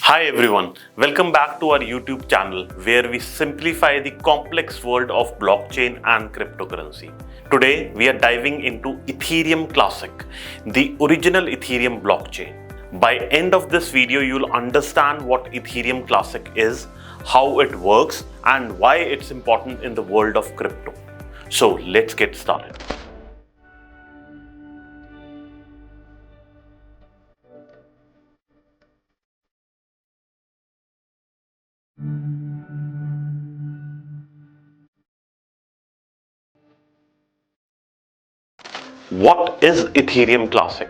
Hi everyone, welcome back to our YouTube channel where we simplify the complex world of blockchain and cryptocurrency. Today we are diving into Ethereum Classic, the original Ethereum blockchain. By end of this video, you'll understand what Ethereum Classic is, how it works, and why it's important in the world of crypto. So let's get started. What is Ethereum Classic?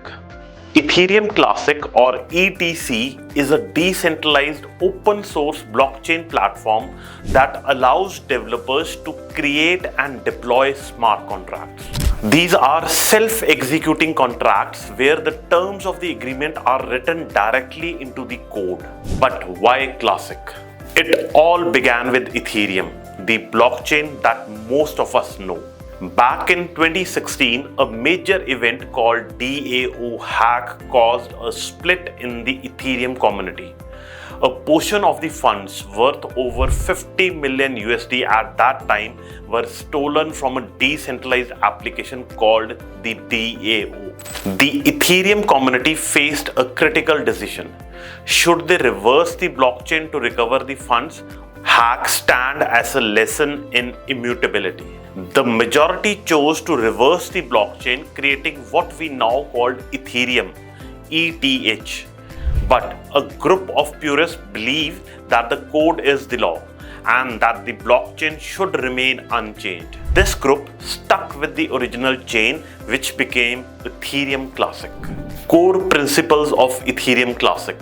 Ethereum Classic or ETC is a decentralized open source blockchain platform that allows developers to create and deploy smart contracts. These are self-executing contracts where the terms of the agreement are written directly into the code. But why Classic? It all began with Ethereum, the blockchain that most of us know. Back in 2016, a major event called DAO hack caused a split in the Ethereum community. A portion of the funds worth over 50 million USD at that time were stolen from a decentralized application called the DAO. The Ethereum community faced a critical decision. Should they reverse the blockchain to recover the funds? Hacks stand as a lesson in immutability. The majority chose to reverse the blockchain, creating what we now call Ethereum, ETH. But a group of purists believe that the code is the law and that the blockchain should remain unchanged. This group stuck with the original chain, which became Ethereum Classic. Core principles of Ethereum Classic.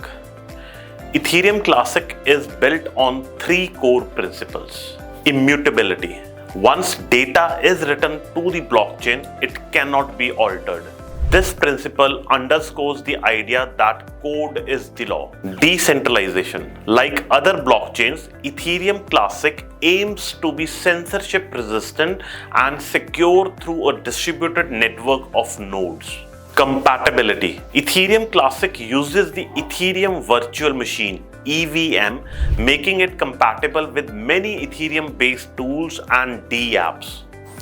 Ethereum Classic is built on three core principles. Immutability. Once data is written to the blockchain, it cannot be altered. This principle underscores the idea that code is the law. Decentralization. Like other blockchains, Ethereum Classic aims to be censorship resistant and secure through a distributed network of nodes. Compatibility. Ethereum Classic uses the Ethereum Virtual Machine (EVM), making it compatible with many Ethereum-based tools and dApps.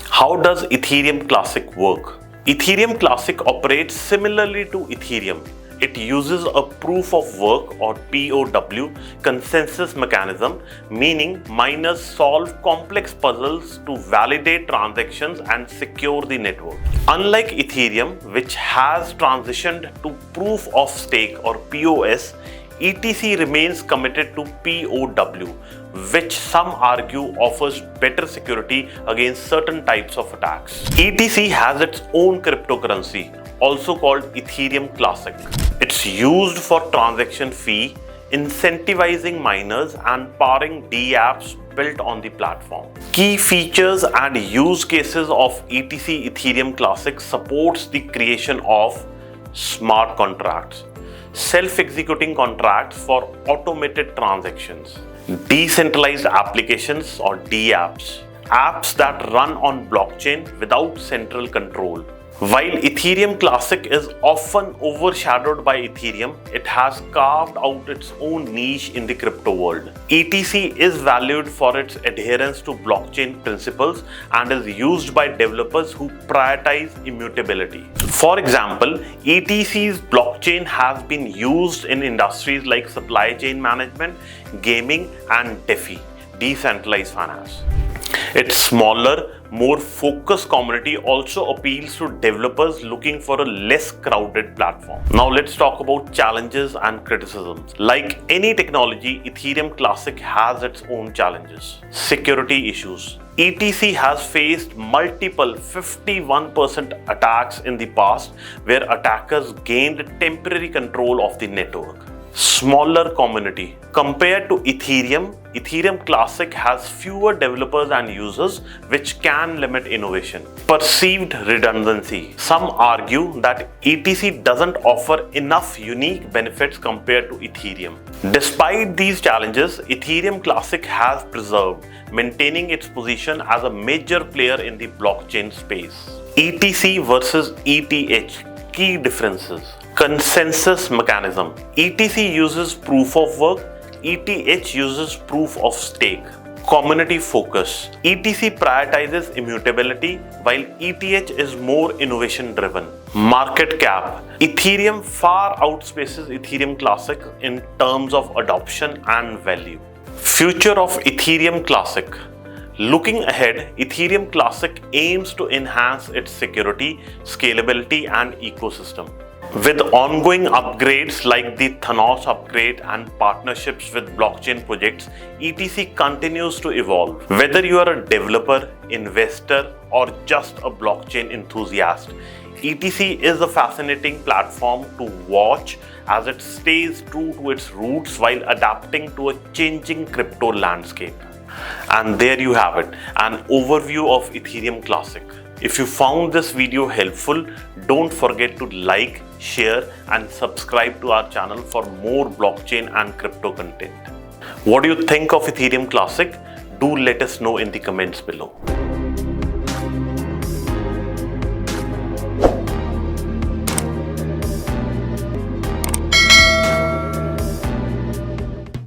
How does Ethereum Classic work? Ethereum Classic operates similarly to Ethereum. It uses a proof of work or POW consensus mechanism, meaning miners solve complex puzzles to validate transactions and secure the network. Unlike Ethereum, which has transitioned to proof of stake or POS, ETC remains committed to POW, which some argue offers better security against certain types of attacks. ETC has its own cryptocurrency, also called Ethereum Classic. It's used for transaction fee, incentivizing miners and powering dApps built on the platform. Key features and use cases of ETC Ethereum Classic supports the creation of smart contracts, self-executing contracts for automated transactions, decentralized applications or dApps, apps that run on blockchain without central control. While Ethereum Classic is often overshadowed by Ethereum, it has carved out its own niche in the crypto world. ETC is valued for its adherence to blockchain principles and is used by developers who prioritize immutability. For example, ETC's blockchain has been used in industries like supply chain management, gaming, and DeFi, decentralized finance. Its smaller, more focused community also appeals to developers looking for a less crowded platform. Now let's talk about challenges and criticisms. Like any technology, Ethereum Classic has its own challenges. Security issues. ETC has faced multiple 51% attacks in the past where attackers gained temporary control of the network. Smaller community. Compared to Ethereum, Ethereum Classic has fewer developers and users, which can limit innovation. Perceived redundancy. Some argue that ETC doesn't offer enough unique benefits compared to Ethereum. Despite these challenges, Ethereum Classic has preserved, maintaining its position as a major player in the blockchain space. ETC versus ETH. Key differences. Consensus mechanism. ETC uses proof of work, ETH uses proof of stake. Community focus. ETC prioritizes immutability while ETH is more innovation driven. Market cap. Ethereum far outspaces Ethereum Classic in terms of adoption and value. Future of Ethereum Classic. Looking ahead, Ethereum Classic aims to enhance its security, scalability, and ecosystem. With ongoing upgrades like the Thanos upgrade and partnerships with blockchain projects, ETC continues to evolve. Whether you are a developer, investor, or just a blockchain enthusiast, ETC is a fascinating platform to watch as it stays true to its roots while adapting to a changing crypto landscape. And there you have it, an overview of Ethereum Classic. If you found this video helpful, don't forget to like, share, and subscribe to our channel for more blockchain and crypto content. What do you think of Ethereum Classic? Do let us know in the comments below.